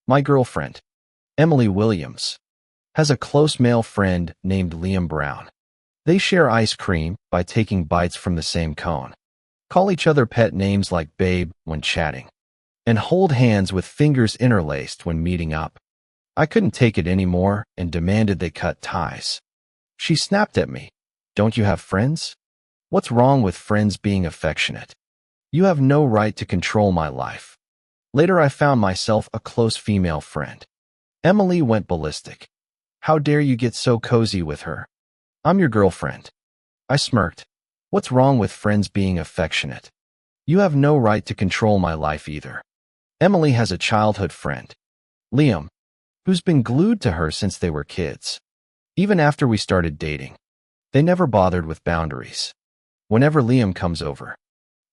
My girlfriend, Emily Williams, has a close male friend named Liam Brown. They share ice cream by taking bites from the same cone, call each other pet names like babe when chatting, and hold hands with fingers interlaced when meeting up. I couldn't take it anymore and demanded they cut ties. She snapped at me. Don't you have friends? What's wrong with friends being affectionate? You have no right to control my life. Later, I found myself a close female friend. Emily went ballistic. How dare you get so cozy with her? I'm your girlfriend. I smirked. What's wrong with friends being affectionate? You have no right to control my life either. Emily has a childhood friend, Liam, who's been glued to her since they were kids. Even after we started dating, they never bothered with boundaries. Whenever Liam comes over,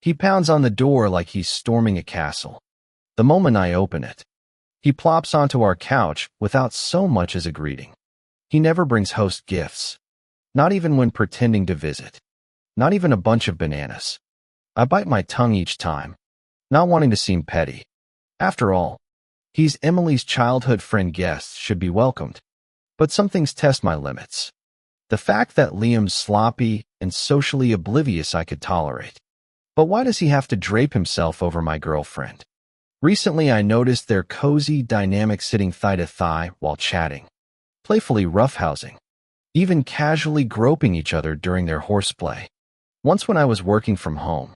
he pounds on the door like he's storming a castle. The moment I open it, he plops onto our couch without so much as a greeting. He never brings host gifts, not even when pretending to visit, not even a bunch of bananas. I bite my tongue each time, not wanting to seem petty. After all, he's Emily's childhood friend. Guests should be welcomed. But some things test my limits. The fact that Liam's sloppy and socially oblivious I could tolerate. But why does he have to drape himself over my girlfriend? Recently, I noticed their cozy dynamic sitting thigh to thigh while chatting, playfully roughhousing, even casually groping each other during their horseplay. Once when I was working from home,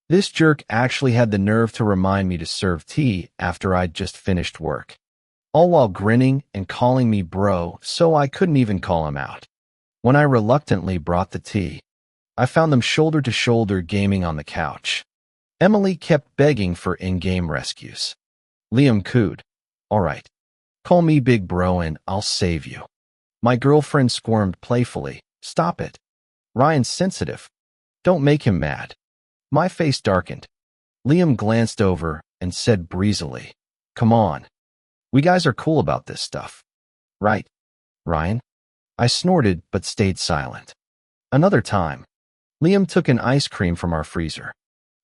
this jerk actually had the nerve to remind me to serve tea after I'd just finished work, all while grinning and calling me bro, so I couldn't even call him out. When I reluctantly brought the tea, I found them shoulder to shoulder gaming on the couch. Emily kept begging for in-game rescues. Liam cooed. All right, call me big bro and I'll save you. My girlfriend squirmed playfully. Stop it. Ryan's sensitive. Don't make him mad. My face darkened. Liam glanced over and said breezily, come on. We guys are cool about this stuff. Right, Ryan? I snorted but stayed silent. Another time, Liam took an ice cream from our freezer.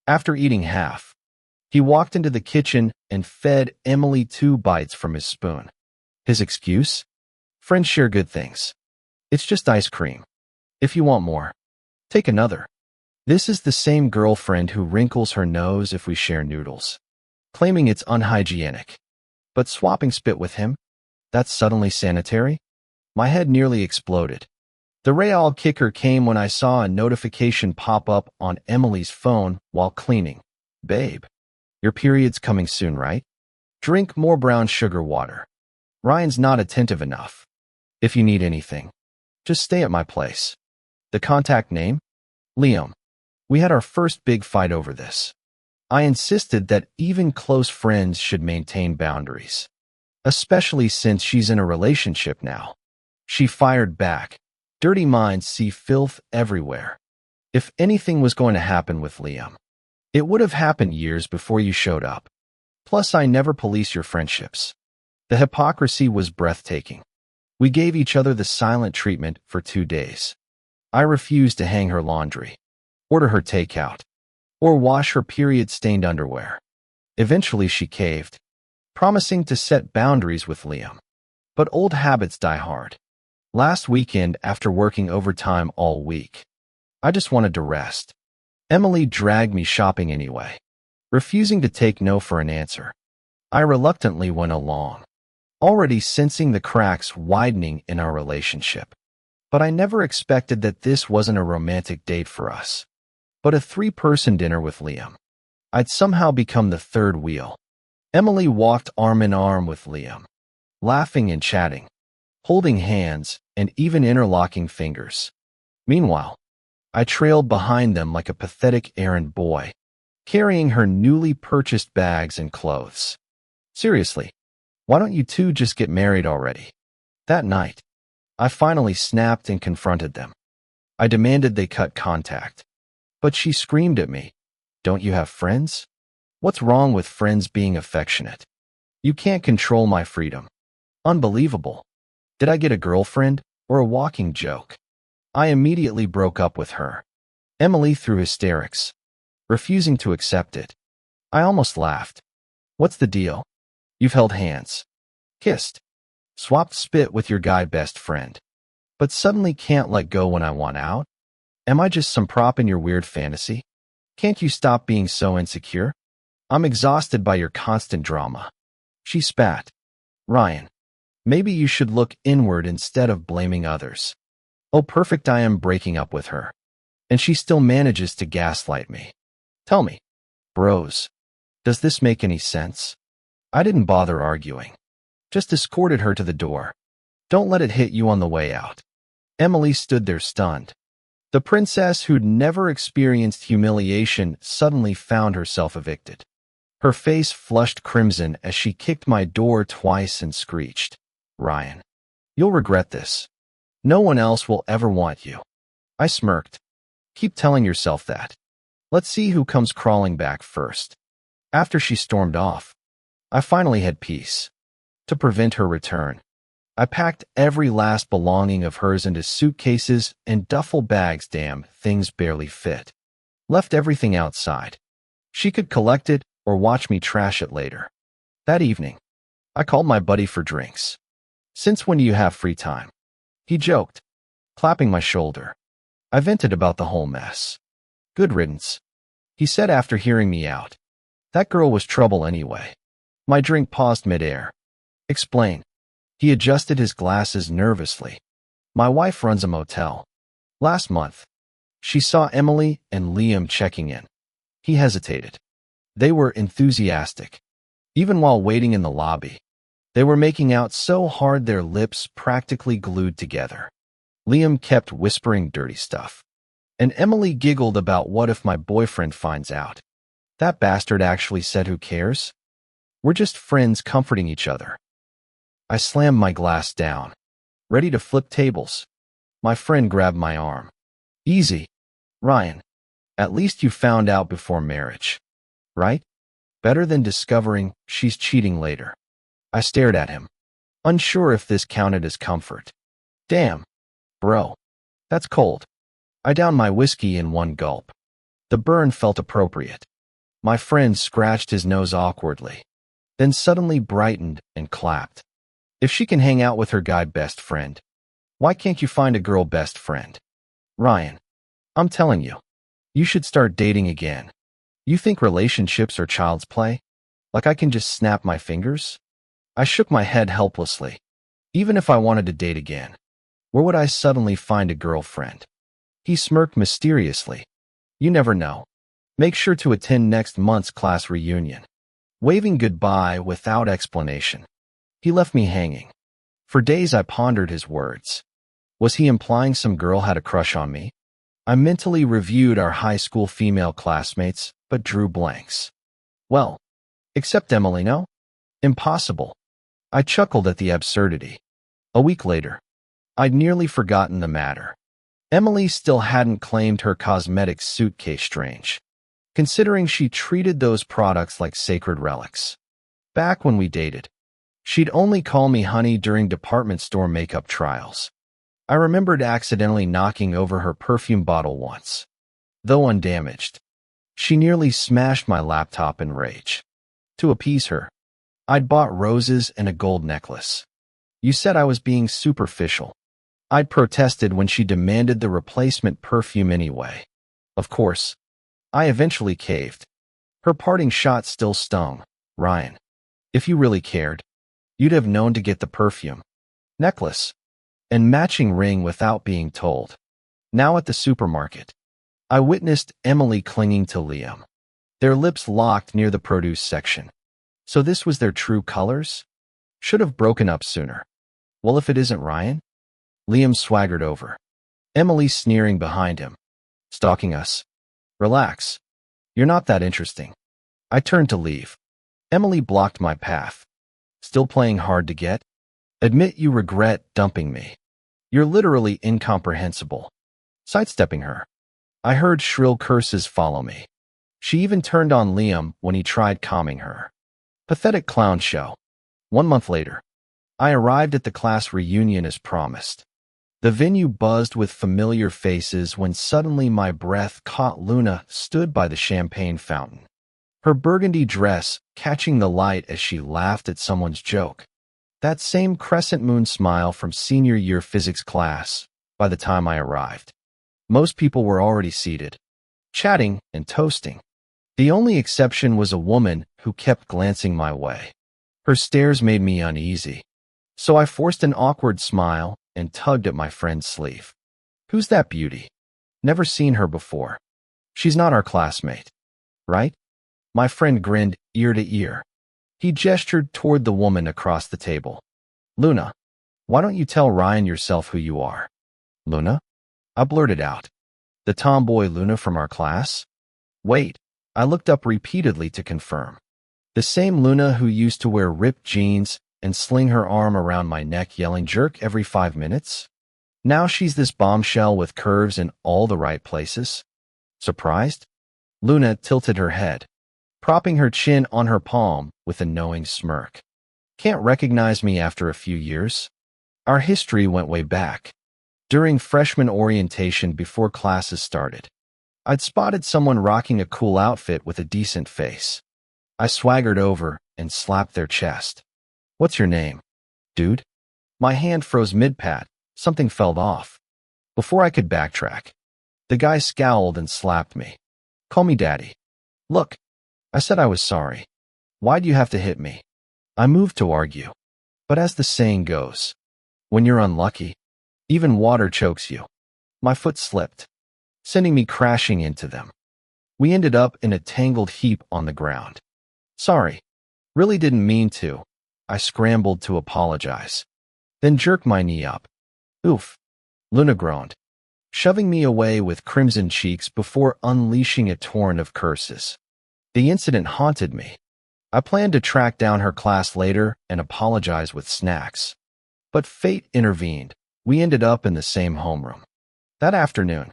After eating half, he walked into the kitchen and fed Emily 2 bites from his spoon. His excuse? Friends share good things. It's just ice cream. If you want more, take another. This is the same girlfriend who wrinkles her nose if we share noodles, claiming it's unhygienic. But swapping spit with him? That's suddenly sanitary? My head nearly exploded. The real kicker came when I saw a notification pop up on Emily's phone while cleaning. Babe, your period's coming soon, right? Drink more brown sugar water. Ryan's not attentive enough. If you need anything, just stay at my place. The contact name? Liam. We had our first big fight over this. I insisted that even close friends should maintain boundaries, especially since she's in a relationship now. She fired back. Dirty minds see filth everywhere. If anything was going to happen with Liam, it would have happened years before you showed up. Plus, I never police your friendships. The hypocrisy was breathtaking. We gave each other the silent treatment for 2 days. I refused to hang her laundry, order her takeout, or wash her period-stained underwear. Eventually, she caved, promising to set boundaries with Liam. But old habits die hard. Last weekend, after working overtime all week, I just wanted to rest. Emily dragged me shopping anyway, refusing to take no for an answer. I reluctantly went along, already sensing the cracks widening in our relationship. But I never expected that this wasn't a romantic date for us, but a 3-person dinner with Liam. I'd somehow become the third wheel. Emily walked arm in arm with Liam, laughing and chatting, holding hands, and even interlocking fingers. Meanwhile, I trailed behind them like a pathetic errand boy, carrying her newly purchased bags and clothes. Seriously, why don't you two just get married already? That night, I finally snapped and confronted them. I demanded they cut contact. But she screamed at me, "Don't you have friends? What's wrong with friends being affectionate? You can't control my freedom." Unbelievable. Did I get a girlfriend or a walking joke? I immediately broke up with her. Emily threw hysterics, refusing to accept it. I almost laughed. What's the deal? You've held hands, kissed, swapped spit with your guy best friend, but suddenly can't let go when I want out? Am I just some prop in your weird fantasy? Can't you stop being so insecure? I'm exhausted by your constant drama. She spat. Ryan, maybe you should look inward instead of blaming others. Oh, perfect, I am breaking up with her. And she still manages to gaslight me. Tell me, bros, does this make any sense? I didn't bother arguing. Just escorted her to the door. Don't let it hit you on the way out. Emily stood there stunned. The princess who'd never experienced humiliation suddenly found herself evicted. Her face flushed crimson as she kicked my door twice and screeched, Ryan, you'll regret this. No one else will ever want you. I smirked. Keep telling yourself that. Let's see who comes crawling back first. After she stormed off, I finally had peace. To prevent her return, I packed every last belonging of hers into suitcases and duffel bags. Damn, things barely fit. Left everything outside. She could collect it or watch me trash it later. That evening, I called my buddy for drinks. Since when do you have free time? He joked, clapping my shoulder. I vented about the whole mess. Good riddance, he said after hearing me out. That girl was trouble anyway. My drink paused midair. Explain. He adjusted his glasses nervously. My wife runs a motel. Last month, she saw Emily and Liam checking in. He hesitated. They were enthusiastic. Even while waiting in the lobby, they were making out so hard their lips practically glued together. Liam kept whispering dirty stuff. And Emily giggled about what if my boyfriend finds out. That bastard actually said who cares? We're just friends comforting each other. I slammed my glass down, ready to flip tables. My friend grabbed my arm. Easy, Ryan. At least you found out before marriage, right? Better than discovering she's cheating later. I stared at him, unsure if this counted as comfort. Damn, bro, that's cold. I downed my whiskey in one gulp. The burn felt appropriate. My friend scratched his nose awkwardly, then suddenly brightened and clapped. If she can hang out with her guy best friend, why can't you find a girl best friend? Ryan, I'm telling you, you should start dating again. You think relationships are child's play? Like I can just snap my fingers? I shook my head helplessly. Even if I wanted to date again, where would I suddenly find a girlfriend? He smirked mysteriously. You never know. Make sure to attend next month's class reunion. Waving goodbye without explanation, he left me hanging. For days I pondered his words. Was he implying some girl had a crush on me? I mentally reviewed our high school female classmates, but drew blanks. Well, except Emily, no? Impossible. I chuckled at the absurdity. A week later, I'd nearly forgotten the matter. Emily still hadn't claimed her cosmetics suitcase strange, considering she treated those products like sacred relics. Back when we dated, she'd only call me honey during department store makeup trials. I remembered accidentally knocking over her perfume bottle once. Though undamaged, she nearly smashed my laptop in rage. To appease her, I'd bought roses and a gold necklace. You said I was being superficial. I'd protested when she demanded the replacement perfume anyway. Of course, I eventually caved. Her parting shot still stung. Ryan, if you really cared, you'd have known to get the perfume, necklace, and matching ring without being told. Now at the supermarket, I witnessed Emily clinging to Liam. Their lips locked near the produce section. So this was their true colors? Should have broken up sooner. Well, if it isn't Ryan? Liam swaggered over. Emily sneering behind him. Stalking us. Relax. You're not that interesting. I turned to leave. Emily blocked my path. Still playing hard to get? Admit you regret dumping me. You're literally incomprehensible. Sidestepping her, I heard shrill curses follow me. She even turned on Liam when he tried calming her. Pathetic clown show. 1 month later, I arrived at the class reunion as promised. The venue buzzed with familiar faces when suddenly my breath caught Luna stood by the champagne fountain. Her burgundy dress catching the light as she laughed at someone's joke. That same crescent moon smile from senior year physics class by the time I arrived. Most people were already seated, chatting and toasting. The only exception was a woman who kept glancing my way. Her stares made me uneasy, so I forced an awkward smile and tugged at my friend's sleeve. "Who's that beauty? Never seen her before. She's not our classmate, right?" My friend grinned ear to ear. He gestured toward the woman across the table. "Luna, why don't you tell Ryan yourself who you are?" "Luna?" I blurted out. "The tomboy Luna from our class?" "Wait." I looked up repeatedly to confirm. "The same Luna who used to wear ripped jeans and sling her arm around my neck yelling jerk every 5 minutes? Now she's this bombshell with curves in all the right places?" Surprised? Luna tilted her head, propping her chin on her palm with a knowing smirk. "Can't recognize me after a few years?" Our history went way back. During freshman orientation before classes started, I'd spotted someone rocking a cool outfit with a decent face. I swaggered over and slapped their chest. "What's your name, dude?" My hand froze mid-pat. Something fell off. Before I could backtrack, the guy scowled and slapped me. "Call me daddy." "Look," I said I was sorry. "Why'd you have to hit me?" I moved to argue. But as the saying goes, when you're unlucky, even water chokes you. My foot slipped, sending me crashing into them. We ended up in a tangled heap on the ground. "Sorry. Really didn't mean to." I scrambled to apologize, then jerked my knee up. "Oof," Luna groaned, shoving me away with crimson cheeks before unleashing a torrent of curses. The incident haunted me. I planned to track down her class later and apologize with snacks. But fate intervened. We ended up in the same homeroom. That afternoon,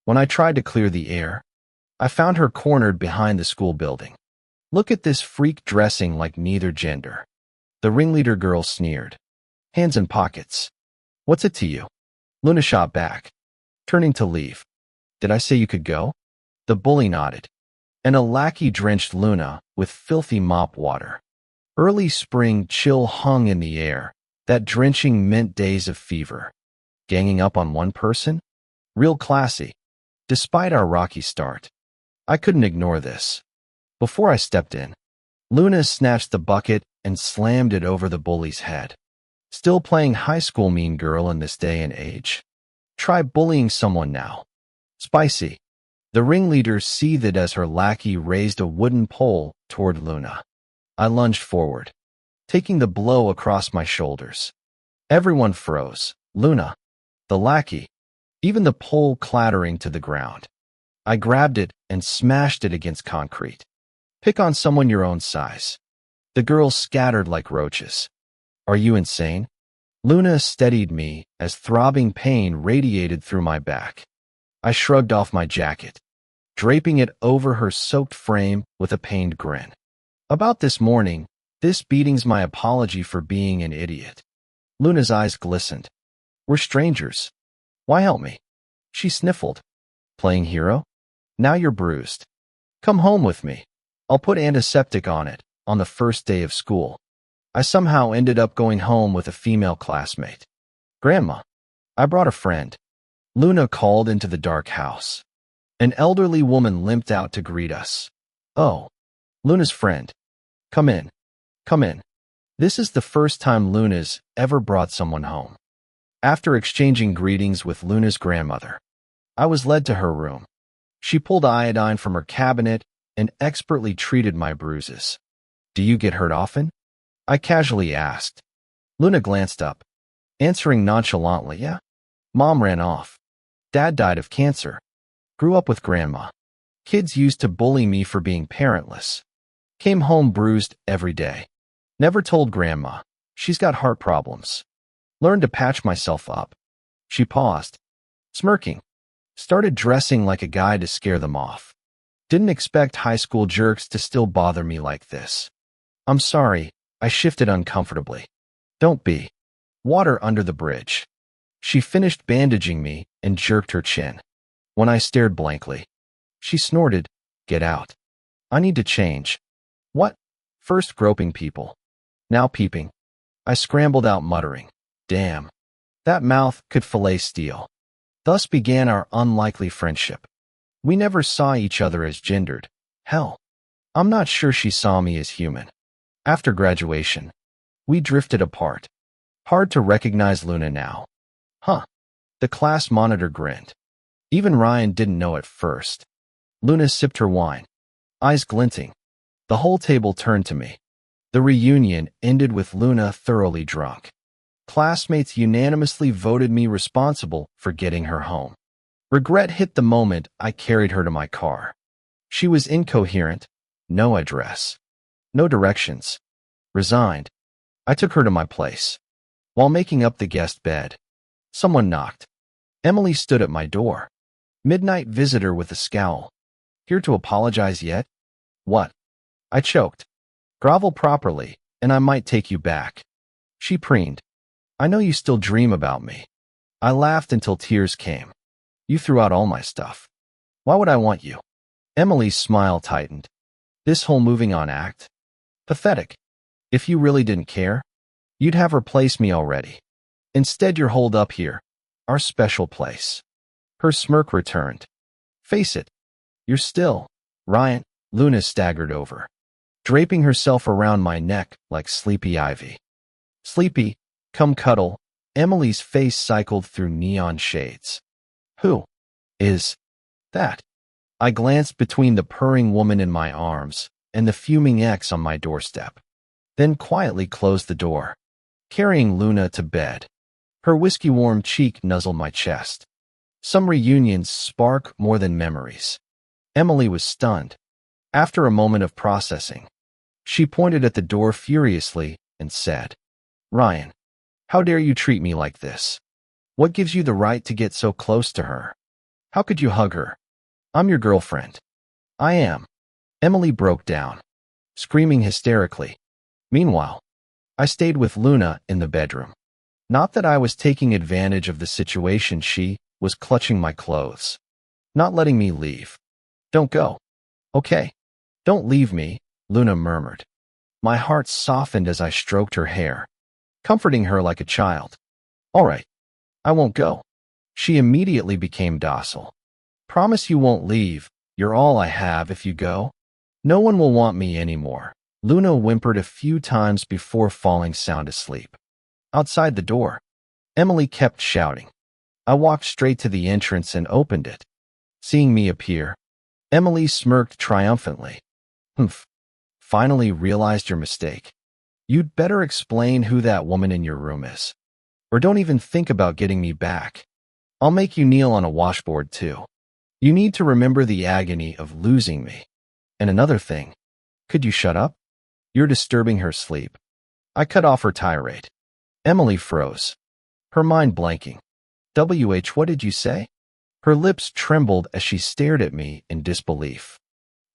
when I tried to clear the air, I found her cornered behind the school building. "Look at this freak dressing like neither gender." The ringleader girl sneered. "Hands in pockets. What's it to you?" Luna shot back, turning to leave. "Did I say you could go?" The bully nodded, and a lackey drenched Luna with filthy mop water. Early spring chill hung in the air. That drenching meant days of fever. Ganging up on one person? Real classy. Despite our rocky start, I couldn't ignore this. Before I stepped in, Luna snatched the bucket and slammed it over the bully's head. Still playing high school mean girl in this day and age? Try bullying someone now. Spicy. The ringleader seethed as her lackey raised a wooden pole toward Luna. I lunged forward, taking the blow across my shoulders. Everyone froze. Luna, the lackey, even the pole clattering to the ground. I grabbed it and smashed it against concrete. "Pick on someone your own size." The girls scattered like roaches. "Are you insane?" Luna steadied me as throbbing pain radiated through my back. I shrugged off my jacket, draping it over her soaked frame with a pained grin. "About this morning, this beating's my apology for being an idiot." Luna's eyes glistened. "We're strangers. Why help me?" She sniffled. "Playing hero? Now you're bruised. Come home with me. I'll put antiseptic on it on the first day of school." I somehow ended up going home with a female classmate. "Grandma, I brought a friend." Luna called into the dark house. An elderly woman limped out to greet us. "Oh, Luna's friend. Come in. Come in." This is the first time Luna's ever brought someone home. After exchanging greetings with Luna's grandmother, I was led to her room. She pulled iodine from her cabinet and expertly treated my bruises. "Do you get hurt often?" I casually asked. Luna glanced up, answering nonchalantly, "Yeah. Mom ran off. Dad died of cancer. Grew up with grandma. Kids used to bully me for being parentless. Came home bruised every day. Never told grandma. She's got heart problems. Learned to patch myself up." She paused, smirking. "Started dressing like a guy to scare them off. Didn't expect high school jerks to still bother me like this." "I'm sorry." I shifted uncomfortably. "Don't be." Water under the bridge. She finished bandaging me and jerked her chin. When I stared blankly, she snorted, "Get out. I need to change." "What?" First groping people, now peeping. I scrambled out muttering, "Damn, that mouth could fillet steel." Thus began our unlikely friendship. We never saw each other as gendered. Hell, I'm not sure she saw me as human. After graduation, we drifted apart. Hard to recognize Luna now. Huh. The class monitor grinned. Even Ryan didn't know at first. Luna sipped her wine, eyes glinting. The whole table turned to me. The reunion ended with Luna thoroughly drunk. Classmates unanimously voted me responsible for getting her home. Regret hit the moment I carried her to my car. She was incoherent, no address, no directions. Resigned, I took her to my place. While making up the guest bed, someone knocked. Emily stood at my door. Midnight visitor with a scowl. Here to apologize yet? What? I choked. Grovel properly, and I might take you back. She preened. I know you still dream about me. I laughed until tears came. You threw out all my stuff. Why would I want you? Emily's smile tightened. This whole moving on act? Pathetic. If you really didn't care, you'd have replaced me already. Instead, you're holed up here, our special place. Her smirk returned. Face it, you're still, Ryan. Luna staggered over, draping herself around my neck like Sleepy Ivy. Sleepy, come cuddle. Emily's face cycled through neon shades. Who is that? I glanced between the purring woman in my arms and the fuming ex on my doorstep, then quietly closed the door, carrying Luna to bed. Her whiskey-warm cheek nuzzled my chest. Some reunions spark more than memories. Emily was stunned. After a moment of processing, she pointed at the door furiously and said, Ryan, how dare you treat me like this? What gives you the right to get so close to her? How could you hug her? I'm your girlfriend. I am. Emily broke down, screaming hysterically. Meanwhile, I stayed with Luna in the bedroom. Not that I was taking advantage of the situation. She was clutching my clothes, not letting me leave. Don't go. Okay. Don't leave me, Luna murmured. My heart softened as I stroked her hair, comforting her like a child. All right. I won't go. She immediately became docile. Promise you won't leave. You're all I have if you go. No one will want me anymore. Luna whimpered a few times before falling sound asleep. Outside the door, Emily kept shouting. I walked straight to the entrance and opened it. Seeing me appear, Emily smirked triumphantly. Humph. Finally realized your mistake. You'd better explain who that woman in your room is. Or don't even think about getting me back. I'll make you kneel on a washboard too. You need to remember the agony of losing me. And another thing, could you shut up? You're disturbing her sleep. I cut off her tirade. Emily froze, her mind blanking. What did you say? Her lips trembled as she stared at me in disbelief.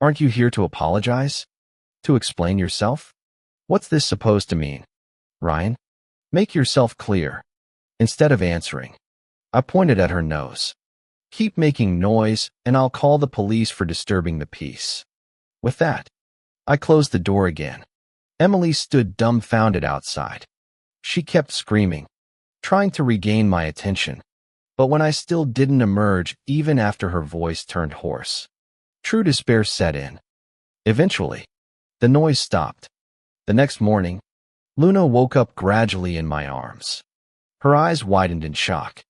Aren't you here to apologize? To explain yourself? What's this supposed to mean? Ryan, make yourself clear. Instead of answering, I pointed at her nose. Keep making noise, and I'll call the police for disturbing the peace. With that, I closed the door again. Emily stood dumbfounded outside. She kept screaming, trying to regain my attention. But when I still didn't emerge, even after her voice turned hoarse, true despair set in. Eventually, the noise stopped. The next morning, Luna woke up gradually in my arms. Her eyes widened in shock.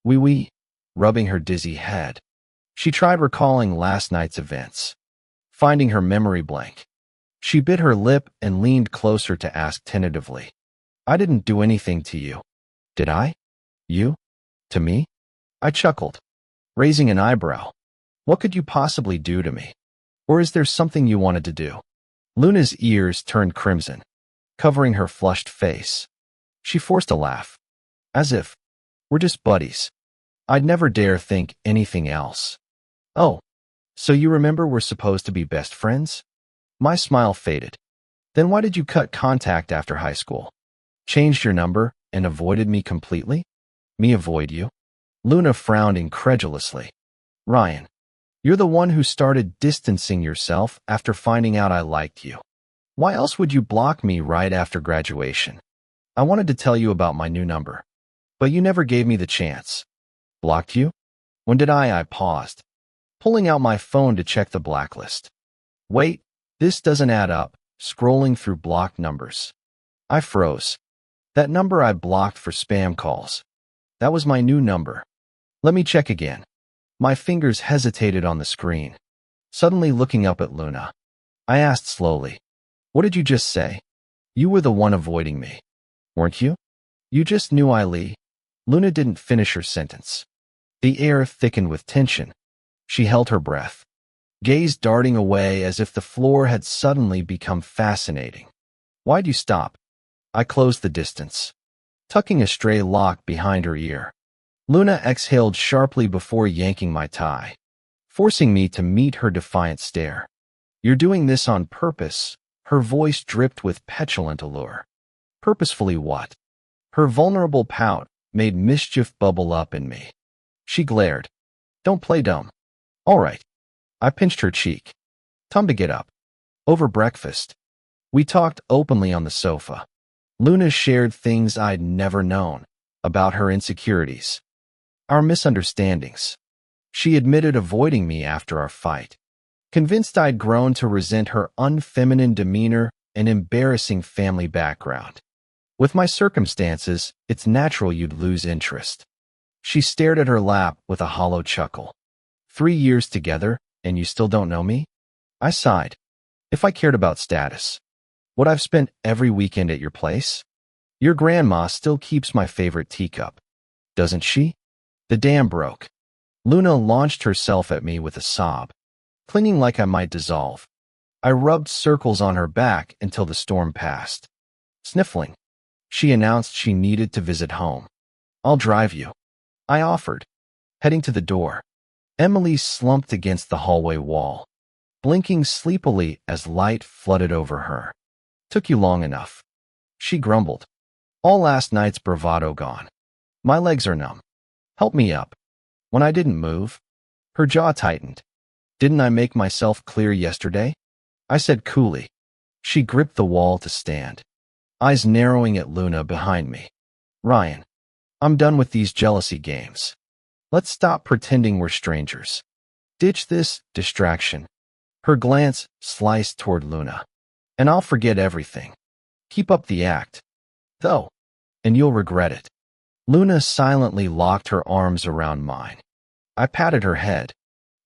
Wee-wee, rubbing her dizzy head. She tried recalling last night's events, finding her memory blank. She bit her lip and leaned closer to ask tentatively, I didn't do anything to you. Did I? You? To me? I chuckled, raising an eyebrow. What could you possibly do to me? Or is there something you wanted to do? Luna's ears turned crimson, covering her flushed face. She forced a laugh, as if, we're just buddies. I'd never dare think anything else. Oh, so you remember we're supposed to be best friends? My smile faded. Then why did you cut contact after high school? Changed your number and avoided me completely? Me avoid you? Luna frowned incredulously. Ryan, you're the one who started distancing yourself after finding out I liked you. Why else would you block me right after graduation? I wanted to tell you about my new number, but you never gave me the chance. Blocked you? When did I? I paused, pulling out my phone to check the blacklist. Wait, this doesn't add up, scrolling through blocked numbers. I froze. That number I blocked for spam calls. That was my new number. Let me check again. My fingers hesitated on the screen, suddenly looking up at Luna. I asked slowly, "What did you just say? You were the one avoiding me, weren't you? You just knew I Lee." Luna didn't finish her sentence. The air thickened with tension. She held her breath, gaze darting away as if the floor had suddenly become fascinating. "Why'd you stop?" I closed the distance, tucking a stray lock behind her ear. Luna exhaled sharply before yanking my tie, forcing me to meet her defiant stare. "You're doing this on purpose." Her voice dripped with petulant allure. Purposefully what? Her vulnerable pout made mischief bubble up in me. She glared. "Don't play dumb." "All right." I pinched her cheek. "Time to get up." Over breakfast, we talked openly on the sofa. Luna shared things I'd never known about her insecurities, our misunderstandings. She admitted avoiding me after our fight, convinced I'd grown to resent her unfeminine demeanor and embarrassing family background. With my circumstances, it's natural you'd lose interest. She stared at her lap with a hollow chuckle. 3 years together, and you still don't know me? I sighed. If I cared about status, would I've spent every weekend at your place? Your grandma still keeps my favorite teacup, doesn't she? The dam broke. Luna launched herself at me with a sob, clinging like I might dissolve. I rubbed circles on her back until the storm passed. Sniffling, she announced she needed to visit home. "I'll drive you," I offered, heading to the door. Emily slumped against the hallway wall, blinking sleepily as light flooded over her. "Took you long enough," she grumbled. "All last night's bravado gone. My legs are numb. Help me up." When I didn't move, her jaw tightened. "Didn't I make myself clear yesterday?" I said coolly. She gripped the wall to stand, eyes narrowing at Luna behind me. "Ryan, I'm done with these jealousy games. Let's stop pretending we're strangers. Ditch this distraction." Her glance sliced toward Luna. "And I'll forget everything. Keep up the act, though, and you'll regret it." Luna silently locked her arms around mine. I patted her head,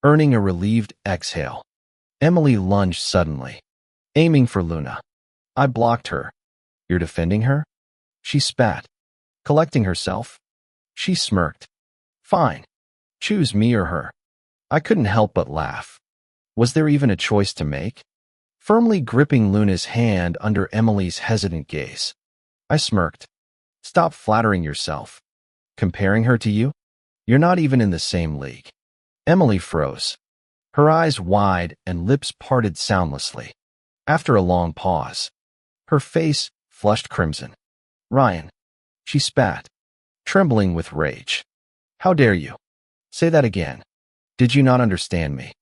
earning a relieved exhale. Emily lunged suddenly, aiming for Luna. I blocked her. "You're defending her?" She spat, collecting herself. She smirked. "Fine. Choose me or her." I couldn't help but laugh. Was there even a choice to make? Firmly gripping Luna's hand under Emily's hesitant gaze, I smirked. "Stop flattering yourself. Comparing her to you? You're not even in the same league." Emily froze, her eyes wide and lips parted soundlessly. After a long pause, her face flushed crimson. "Ryan," she spat, trembling with rage. "How dare you? Say that again. Did you not understand me?"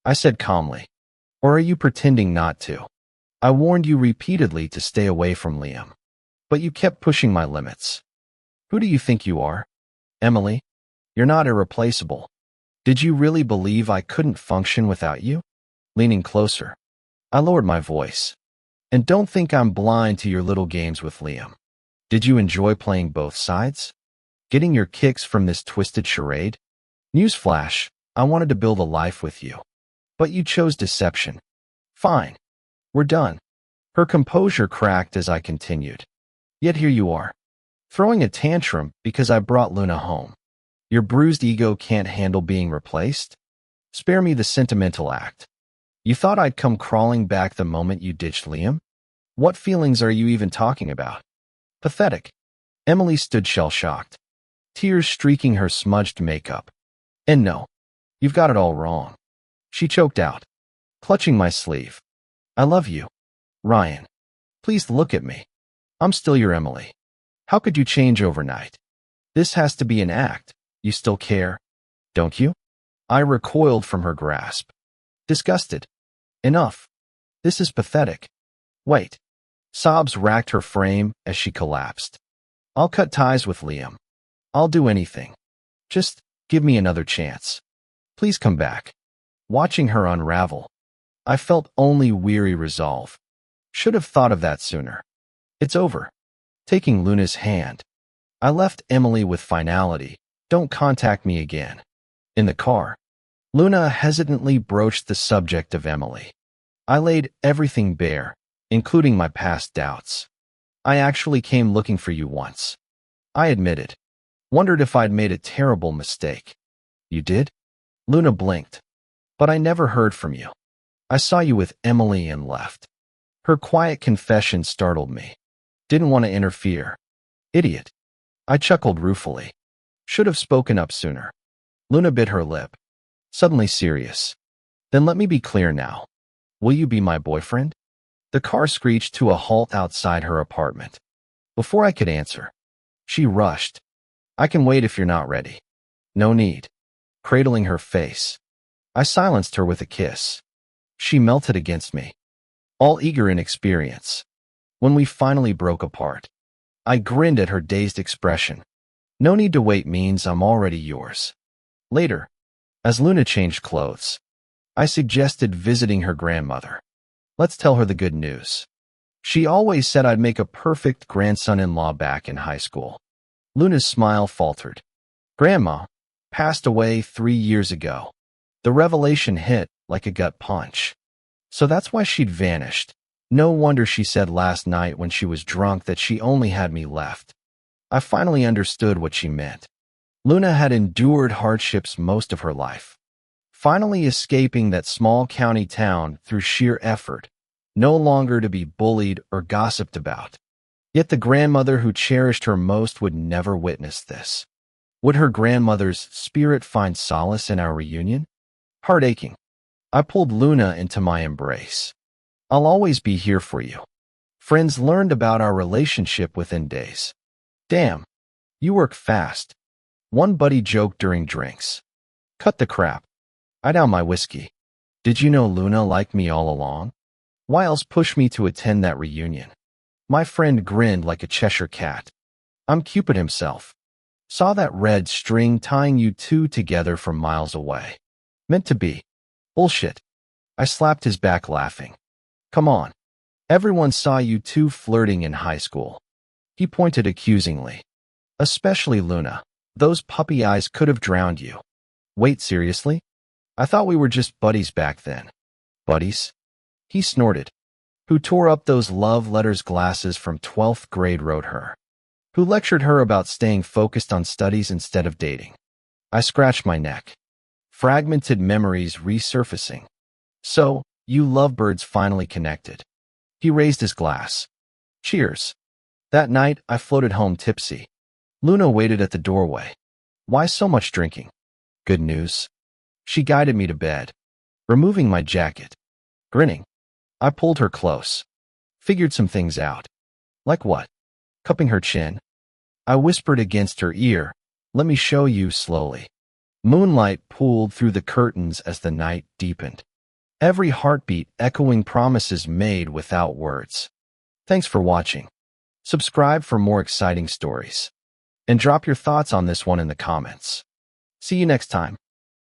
I said calmly. "Or are you pretending not to? I warned you repeatedly to stay away from Liam, but you kept pushing my limits. Who do you think you are? Emily, you're not irreplaceable. Did you really believe I couldn't function without you?" Leaning closer, I lowered my voice. "And don't think I'm blind to your little games with Liam. Did you enjoy playing both sides? Getting your kicks from this twisted charade? Newsflash, I wanted to build a life with you. But you chose deception. Fine. We're done." Her composure cracked as I continued. "Yet here you are, throwing a tantrum because I brought Luna home. Your bruised ego can't handle being replaced? Spare me the sentimental act. You thought I'd come crawling back the moment you ditched Liam? What feelings are you even talking about?" Pathetic. Emily stood shell-shocked, tears streaking her smudged makeup. "And no, you've got it all wrong," she choked out, clutching my sleeve. "I love you, Ryan. Please look at me. I'm still your Emily. How could you change overnight? This has to be an act. You still care, don't you?" I recoiled from her grasp, disgusted. "Enough. This is pathetic." "Wait." Sobs racked her frame as she collapsed. I'll cut ties with Liam. I'll do anything. Just give me another chance. Please come back. Watching her unravel, I felt only weary resolve. Should have thought of that sooner. It's over. Taking Luna's hand, I left Emily with finality. Don't contact me again. In the car, Luna hesitantly broached the subject of Emily. I laid everything bare, including my past doubts. I actually came looking for you once. I admitted. Wondered if I'd made a terrible mistake. You did? Luna blinked. But I never heard from you. I saw you with Emily and left. Her quiet confession startled me. Didn't want to interfere. Idiot. I chuckled ruefully. Should have spoken up sooner. Luna bit her lip, suddenly serious. Then let me be clear now. Will you be my boyfriend? The car screeched to a halt outside her apartment. Before I could answer, she rushed. I can wait if you're not ready. No need. Cradling her face, I silenced her with a kiss. She melted against me, all eager in experience. When we finally broke apart, I grinned at her dazed expression. No need to wait means I'm already yours. Later, as Luna changed clothes, I suggested visiting her grandmother. Let's tell her the good news. She always said I'd make a perfect grandson-in-law back in high school. Luna's smile faltered. Grandma passed away 3 years ago. The revelation hit like a gut punch. So that's why she'd vanished. No wonder she said last night when she was drunk that she only had me left. I finally understood what she meant. Luna had endured hardships most of her life, finally escaping that small county town through sheer effort, no longer to be bullied or gossiped about. Yet the grandmother who cherished her most would never witness this. Would her grandmother's spirit find solace in our reunion? Heart-aching, I pulled Luna into my embrace. I'll always be here for you. Friends learned about our relationship within days. Damn, you work fast. One buddy joked during drinks. Cut the crap. I down my whiskey. Did you know Luna liked me all along? Why else push me to attend that reunion? My friend grinned like a Cheshire cat. I'm Cupid himself. Saw that red string tying you two together from miles away. Meant to be. Bullshit. I slapped his back laughing. Come on. Everyone saw you two flirting in high school. He pointed accusingly. Especially Luna. Those puppy eyes could have drowned you. Wait, seriously? I thought we were just buddies back then. Buddies? He snorted. Who tore up those love letters glasses from 12th grade wrote her. Who lectured her about staying focused on studies instead of dating. I scratched my neck. Fragmented memories resurfacing. So, you lovebirds finally connected. He raised his glass. Cheers. That night, I floated home tipsy. Luna waited at the doorway. Why so much drinking? Good news. She guided me to bed, removing my jacket. Grinning, I pulled her close. Figured some things out. Like what? Cupping her chin. I whispered against her ear, let me show you slowly. Moonlight pooled through the curtains as the night deepened. Every heartbeat echoing promises made without words. Thanks for watching. Subscribe for more exciting stories. And drop your thoughts on this one in the comments. See you next time.